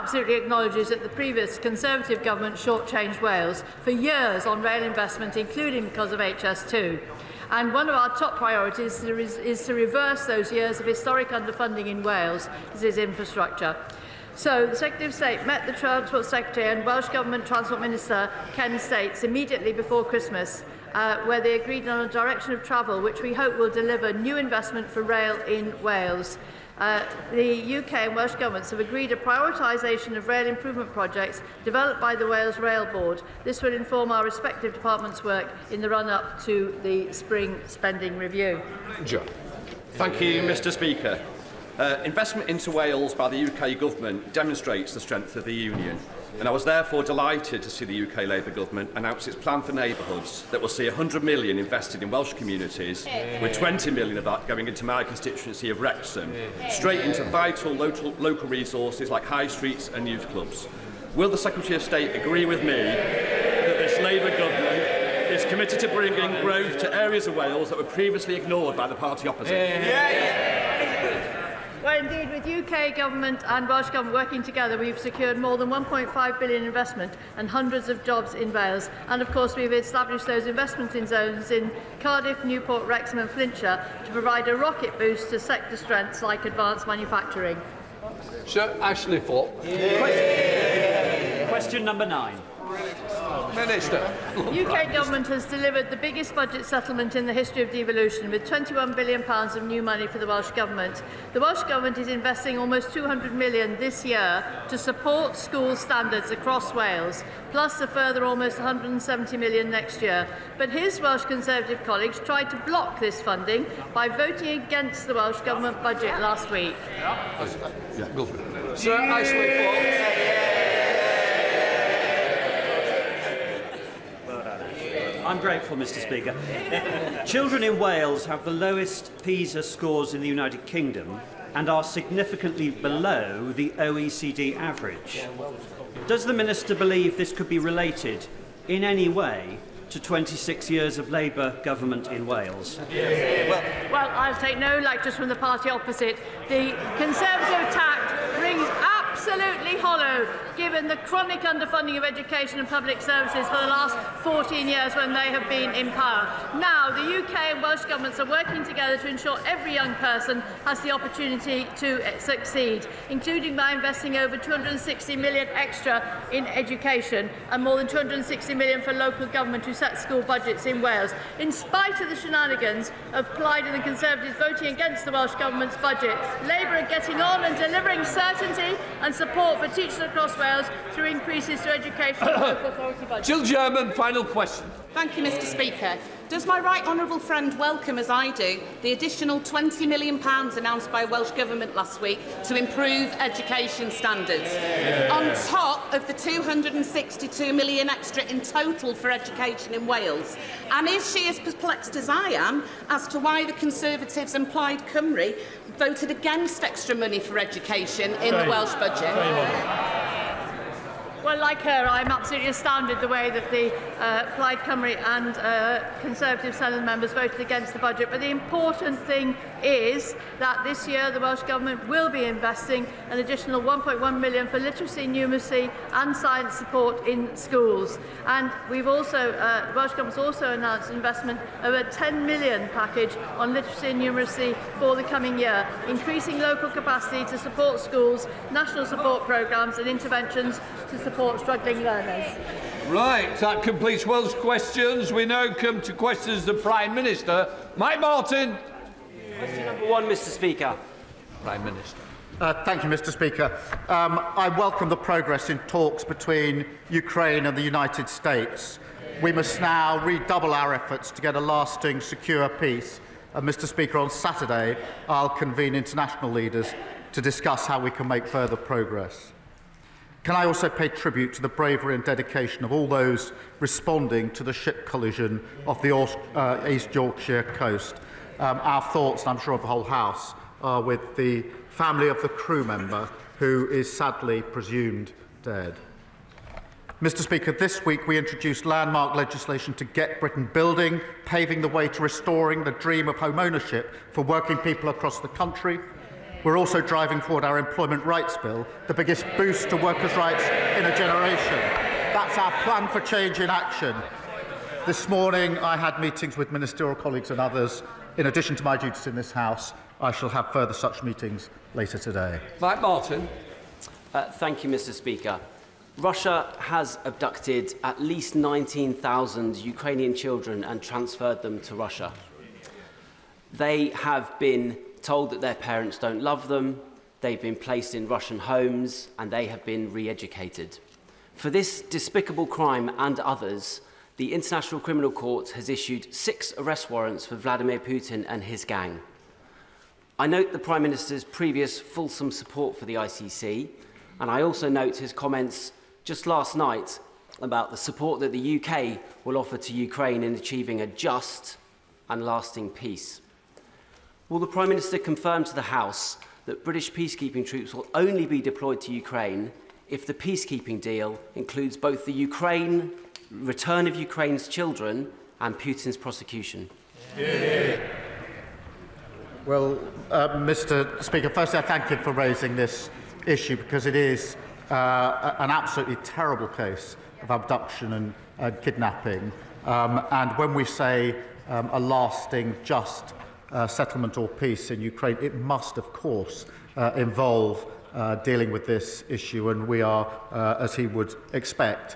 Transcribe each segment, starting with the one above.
absolutely acknowledges that the previous Conservative government shortchanged Wales for years on rail investment, including because of HS2. And one of our top priorities is to reverse those years of historic underfunding in Wales as is infrastructure. So the Secretary of State met the Transport Secretary and Welsh Government Transport Minister Ken States immediately before Christmas, where they agreed on a direction of travel which we hope will deliver new investment for rail in Wales. The UK and Welsh governments have agreed a prioritisation of rail improvement projects developed by the Wales Rail Board. This will inform our respective departments' work in the run-up to the spring spending review. Thank you, Mr Speaker. Investment into Wales by the UK Government demonstrates the strength of the Union, and I was therefore delighted to see the UK Labour Government announce its plan for neighbourhoods that will see £100 million invested in Welsh communities, with £20 million of that going into my constituency of Wrexham, straight into vital local resources like high streets and youth clubs. Will the Secretary of State agree with me that this Labour Government is committed to bringing growth to areas of Wales that were previously ignored by the party opposite? Well, indeed, with UK Government and Welsh Government working together, we've secured more than £1.5 billion investment and hundreds of jobs in Wales. And, of course, we've established those investment in zones in Cardiff, Newport, Wrexham and Flintshire to provide a rocket boost to sector strengths like advanced manufacturing. Sir Ashley Fox. Question number 9. Minister. UK Government has delivered the biggest budget settlement in the history of devolution, with £21 billion of new money for the Welsh Government. The Welsh Government is investing almost £200 million this year to support school standards across Wales, plus a further almost £170 million next year. But his Welsh Conservative colleagues tried to block this funding by voting against the Welsh Government budget last week. Sir Ashley Fox. I'm grateful, Mr Speaker. Children in Wales have the lowest PISA scores in the United Kingdom and are significantly below the OECD average. Does the Minister believe this could be related in any way to 26 years of Labour government in Wales? Well, I'll take no lectures from the party opposite. The Conservative tact rings absolutely hollow, given the chronic underfunding of education and public services for the last 14 years when they have been in power. Now, the UK and Welsh governments are working together to ensure every young person has the opportunity to succeed, including by investing over £260 million extra in education and more than £260 million for local government who set school budgets in Wales. In spite of the shenanigans applied in the Conservatives voting against the Welsh Government's budget, Labour are getting on and delivering certainty and support for teachers across Wales through increases to education and local authority budgets. Jill German, final question. Thank you, Mr Speaker. Does my right honourable friend welcome, as I do, the additional £20 million announced by Welsh Government last week to improve education standards, on top of the £262 million extra in total for education in Wales? And is she as perplexed as I am as to why the Conservatives and Plaid Cymru voted against extra money for education in the Welsh budget? Well, like her, I'm absolutely astounded the way that the Plaid Cymru and Conservative Senate members voted against the budget. But the important thing is that this year the Welsh Government will be investing an additional £1.1 million for literacy, numeracy and science support in schools. And we've also, the Welsh Government's also announced an investment of a £10 million package on literacy and numeracy for the coming year, increasing local capacity to support schools, national support programmes and interventions to support struggling learners. Right, that completes Welsh questions. We now come to questions to the Prime Minister. Mike Martin. Question number 1, Mr Speaker. Prime Minister. Thank you, Mr Speaker. I welcome the progress in talks between Ukraine and the United States. We must now redouble our efforts to get a lasting, secure peace. And, Mr Speaker, on Saturday, I'll convene international leaders to discuss how we can make further progress. Can I also pay tribute to the bravery and dedication of all those responding to the ship collision off the East Yorkshire coast? Our thoughts, and I'm sure of the whole House, are with the family of the crew member who is sadly presumed dead. Mr Speaker, this week we introduced landmark legislation to get Britain building, paving the way to restoring the dream of home ownership for working people across the country. We're also driving forward our Employment Rights Bill, the biggest boost to workers' rights in a generation. That's our plan for change in action. This morning I had meetings with ministerial colleagues and others. In addition to my duties in this House, I shall have further such meetings later today. Mike Martin. Thank you, Mr. Speaker. Russia has abducted at least 19,000 Ukrainian children and transferred them to Russia. They have been told that their parents don't love them, they've been placed in Russian homes, and they have been re-educated. For this despicable crime and others, the International Criminal Court has issued 6 arrest warrants for Vladimir Putin and his gang. I note the Prime Minister's previous fulsome support for the ICC, and I also note his comments just last night about the support that the UK will offer to Ukraine in achieving a just and lasting peace. Will the Prime Minister confirm to the House that British peacekeeping troops will only be deployed to Ukraine if the peacekeeping deal includes both the return of Ukraine's children and Putin's prosecution? Yeah. Well, Mr. Speaker, firstly, I thank you for raising this issue because it is an absolutely terrible case of abduction and kidnapping. And when we say a lasting, just settlement or peace in Ukraine, it must, of course, involve dealing with this issue, and we are, as he would expect,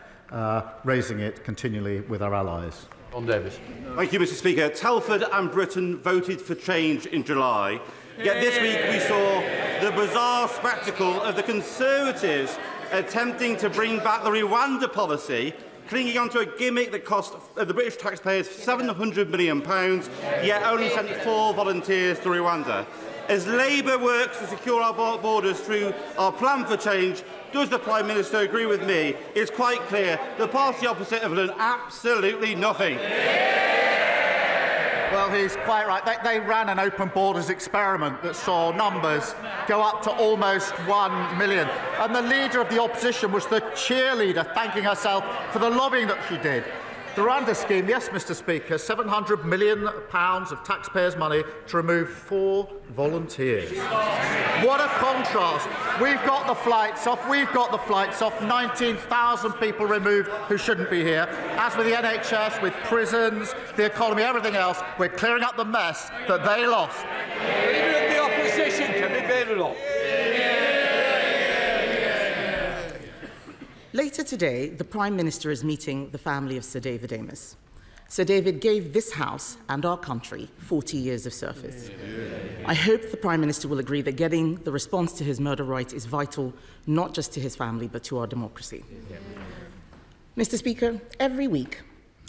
raising it continually with our allies. John Davis. Thank you, Mr. Speaker. Telford and Britain voted for change in July, yet this week we saw the bizarre spectacle of the Conservatives attempting to bring back the Rwanda policy, clinging onto a gimmick that cost the British taxpayers £700 million, yet only sent 4 volunteers to Rwanda. As Labour works to secure our borders through our plan for change, does the Prime Minister agree with me? It's quite clear the party opposite have done absolutely nothing. Well, he's quite right. They ran an open borders experiment that saw numbers go up to almost 1 million. And the leader of the opposition was the cheerleader, thanking herself for the lobbying that she did. The Rwanda scheme, yes, Mr. Speaker, £700 million of taxpayers' money to remove 4 volunteers. What a contrast. We've got the flights off. 19,000 people removed who shouldn't be here. As with the NHS, with prisons, the economy, everything else, we're clearing up the mess that they lost. Leader of the opposition can be very long. Later today, the Prime Minister is meeting the family of Sir David Amess. Sir David gave this House and our country 40 years of service. I hope the Prime Minister will agree that getting the response to his murder right is vital, not just to his family, but to our democracy. Mr. Speaker, every week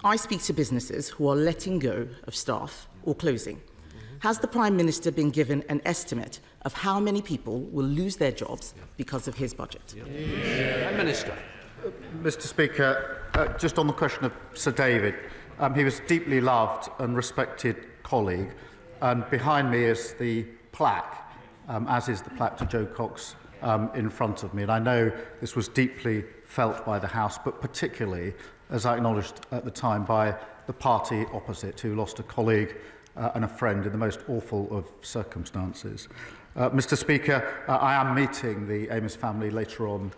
I speak to businesses who are letting go of staff or closing. Has the Prime Minister been given an estimate of how many people will lose their jobs because of his budget? Prime Minister. Mr. Speaker, just on the question of Sir David, he was a deeply loved and respected colleague, and behind me is the plaque, as is the plaque to Joe Cox in front of me. And I know this was deeply felt by the House, but particularly, as I acknowledged at the time, by the party opposite, who lost a colleague and a friend in the most awful of circumstances. Mr. Speaker, I am meeting the Amess family later on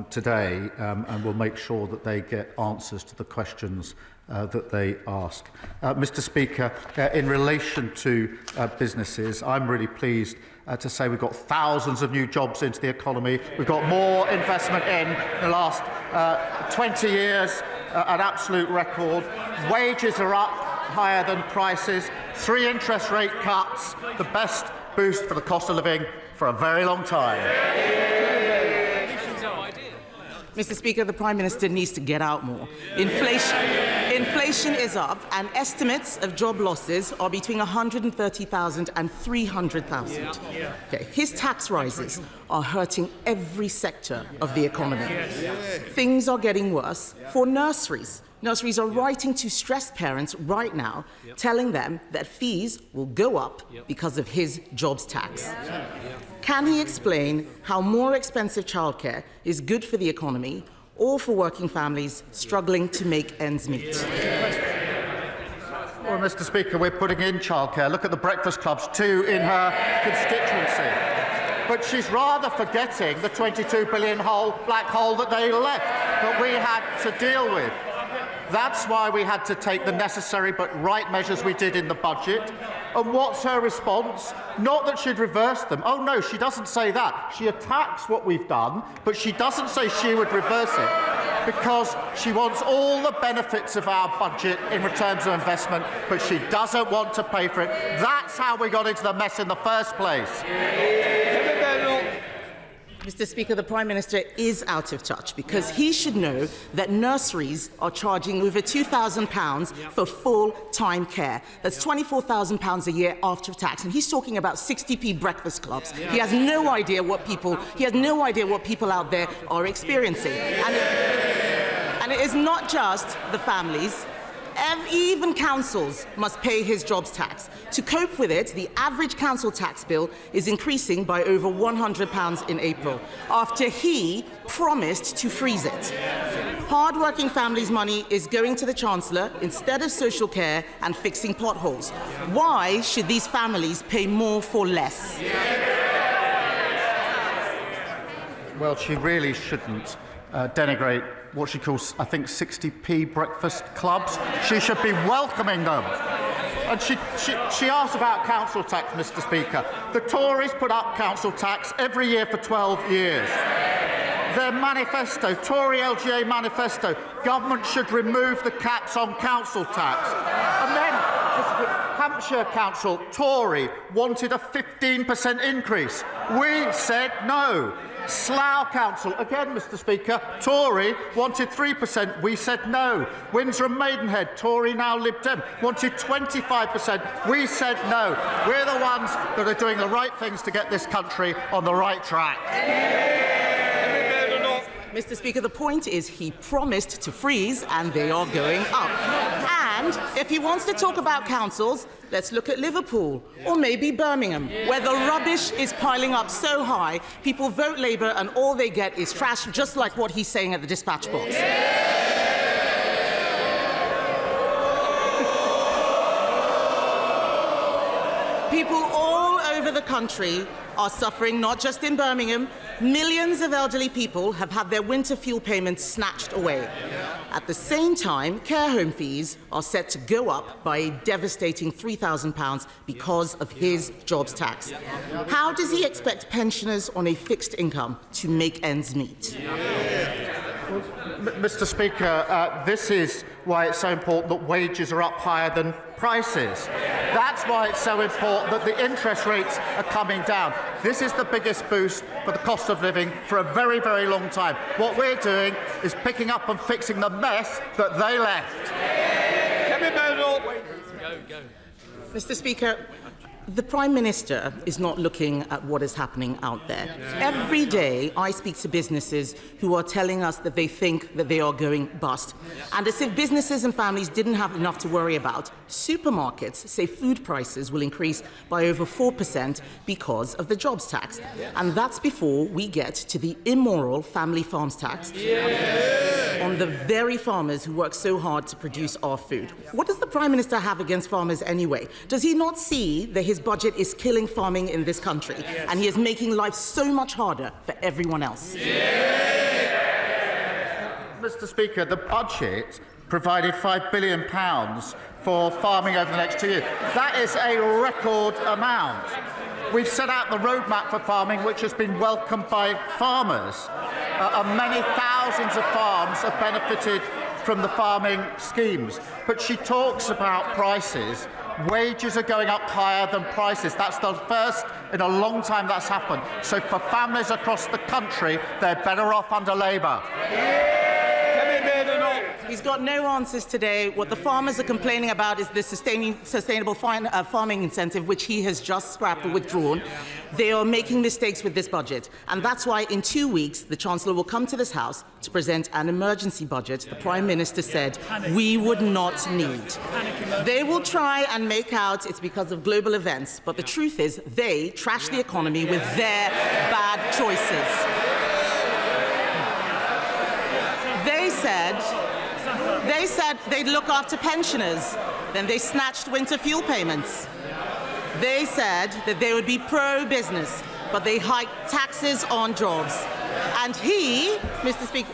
today, and will make sure that they get answers to the questions that they ask. Mr. Speaker, in relation to businesses, I'm really pleased to say we've got thousands of new jobs into the economy. We've got more investment in the last 20 years, an absolute record. Wages are up higher than prices. 3 interest rate cuts, the best boost for the cost of living for a very long time. Mr. Speaker, the Prime Minister needs to get out more. Inflation is up, and estimates of job losses are between 130,000 and 300,000. Okay. His tax rises are hurting every sector of the economy. Things are getting worse for nurseries. Nurseries are writing to stressed parents right now, telling them that fees will go up because of his jobs tax. Can he explain how more expensive childcare is good for the economy or for working families struggling to make ends meet? Well, Mr. Speaker, we're putting in childcare. Look at the breakfast clubs, 2 in her constituency. but she's rather forgetting the £22 billion black hole that they left that we had to deal with. That's why we had to take the necessary but right measures we did in the budget. And what's her response? Not that she'd reverse them. Oh, no, she doesn't say that. She attacks what we've done, but she doesn't say she would reverse it because she wants all the benefits of our budget in returns of investment, but she doesn't want to pay for it. That's how we got into the mess in the first place. Mr. Speaker, the Prime Minister is out of touch because he should know that nurseries are charging over £2,000 for full-time care. That's £24,000 a year after tax, and he's talking about 60p breakfast clubs. He has no idea what people out there are experiencing, and it is not just the families. Even councils must pay his jobs tax. To cope with it, the average council tax bill is increasing by over £100 in April, after he promised to freeze it. Hard-working families' money is going to the Chancellor instead of social care and fixing potholes. Why should these families pay more for less? Well, she really shouldn't denigrate what she calls, I think, 60p breakfast clubs. She should be welcoming them. And she asked about council tax, Mr. Speaker. The Tories put up council tax every year for 12 years. Their manifesto, Tory LGA manifesto, government should remove the caps on council tax. And then Hampshire Council, Tory, wanted a 15% increase. We said no. Slough Council, again, Mr. Speaker, Tory, wanted 3%. We said no. Windsor and Maidenhead, Tory, now Lib Dem, wanted 25%. We said no. We're the ones that are doing the right things to get this country on the right track. Mr. Speaker, the point is he promised to freeze, and they are going up. And if he wants to talk about councils, let's look at Liverpool or maybe Birmingham, where the rubbish is piling up so high, people vote Labour and all they get is trash, just like what he's saying at the dispatch box. People all over the country are suffering, not just in Birmingham. Millions of elderly people have had their winter fuel payments snatched away. At the same time, care home fees are set to go up by a devastating £3,000 because of his jobs tax. How does he expect pensioners on a fixed income to make ends meet? Mr. Speaker, this is why it's so important that wages are up higher than prices. That's why it's so important that the interest rates are coming down. This is the biggest boost for the cost of living for a very, very long time. What we're doing is picking up and fixing the mess that they left. Mr. Speaker, the Prime Minister is not looking at what is happening out there. Every day I speak to businesses who are telling us that they think that they are going bust. And as if businesses and families didn't have enough to worry about, supermarkets say food prices will increase by over 4% because of the jobs tax. And that's before we get to the immoral family farms tax on the very farmers who work so hard to produce our food. What does the Prime Minister have against farmers anyway? Does he not see that his budget is killing farming in this country and he is making life so much harder for everyone else? Mr. Speaker, the budget provided £5 billion for farming over the next 2 years. That is a record amount. We've set out the roadmap for farming, which has been welcomed by farmers. And many thousands of farms have benefited from the farming schemes. But she talks about prices. Wages are going up higher than prices. That's the first in a long time that's happened. So for families across the country, they're better off under Labour. He's got no answers today. What the farmers are complaining about is the sustainable farming incentive, which he has just scrapped or withdrawn. They are making mistakes with this budget. And that's why in 2 weeks, the Chancellor will come to this House to present an emergency budget the Prime Minister said we would not need. They will try and make out it's because of global events, but the truth is they trash the economy with their bad choices. They said they'd look after pensioners. Then they snatched winter fuel payments. They said that they would be pro-business. but they hike taxes on jobs. And he, Mr. Speaker,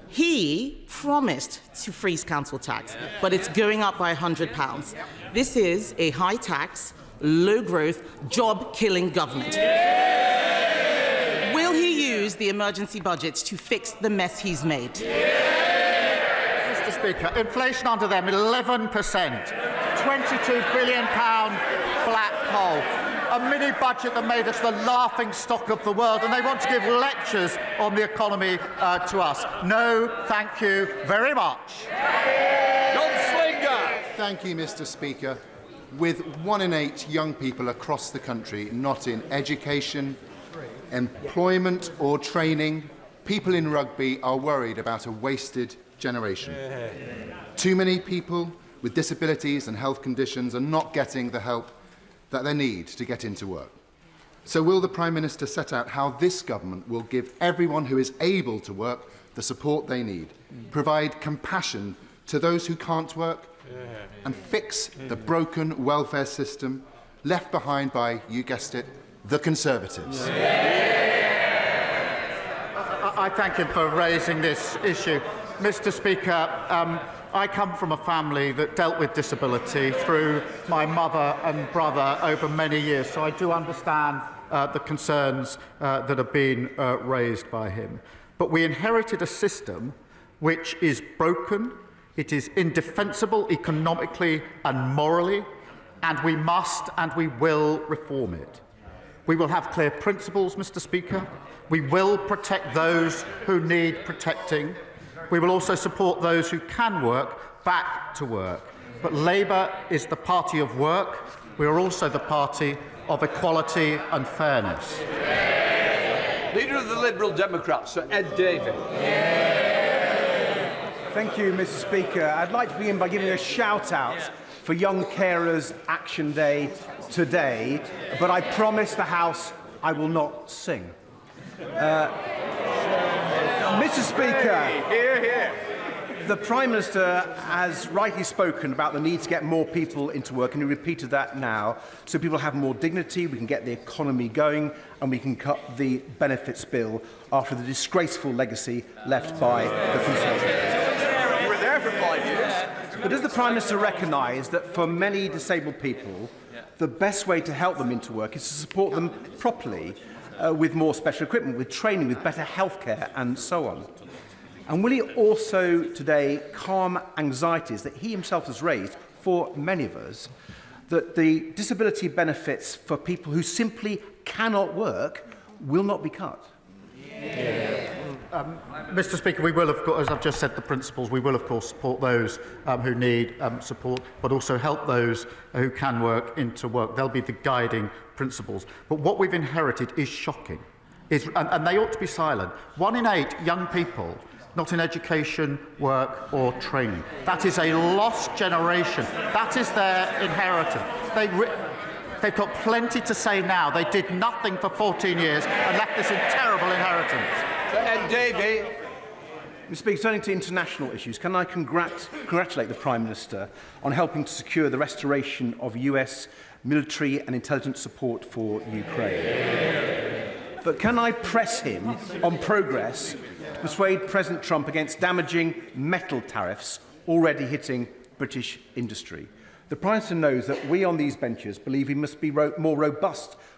he promised to freeze council tax, but it's going up by £100. This is a high tax, low growth, job killing government. Will he use the emergency budget to fix the mess he's made? Mr. Speaker, inflation under them 11%, £22 billion black hole. A mini budget that made us the laughing stock of the world, and they want to give lectures on the economy to us. No, thank you very much. Thank you, Mr. Speaker. With 1 in 8 young people across the country not in education, employment or training, people in rugby are worried about a wasted generation. Too many people with disabilities and health conditions are not getting the help that they need to get into work. So will the Prime Minister set out how this government will give everyone who is able to work the support they need, provide compassion to those who can't work, and fix the broken welfare system left behind by, you guessed it, the Conservatives? I thank him for raising this issue. Mr. Speaker, I come from a family that dealt with disability through my mother and brother over many years, so I do understand the concerns that have been raised by him. But we inherited a system which is broken, it is indefensible economically and morally, and we must and we will reform it. We will have clear principles, Mr. Speaker. We will protect those who need protecting. We will also support those who can work back to work. But Labour is the party of work. We are also the party of equality and fairness. Leader of the Liberal Democrats, Sir Ed Davey. Thank you, Mr. Speaker. I'd like to begin by giving a shout-out for Young Carers Action Day today, but I promise the House I will not sing. Mr. Speaker, the Prime Minister has rightly spoken about the need to get more people into work, and he repeated that now, so people have more dignity, we can get the economy going, and we can cut the benefits bill after the disgraceful legacy left by the Conservatives. You were there for 5 years. But does the Prime Minister recognise that for many disabled people, the best way to help them into work is to support them properly with more special equipment, with training, with better healthcare and so on? And will he also today calm anxieties that he himself has raised for many of us, that the disability benefits for people who simply cannot work will not be cut? Mr. Speaker, we will, of course, as I've just said, the principles, we will, of course, support those who need support, but also help those who can work into work. They'll be the guiding principles. But what we've inherited is shocking, and they ought to be silent. 1 in 8 young people not in education, work or training. That is a lost generation. That is their inheritance. They've got plenty to say now. They did nothing for 14 years and left this in terrible inheritance. And Davey, Mr. Speaker, turning to international issues, can I congratulate the Prime Minister on helping to secure the restoration of US military and intelligence support for Ukraine? But can I press him on progress to persuade President Trump against damaging metal tariffs already hitting British industry? The Prime Minister knows that we on these benches believe he must be more robust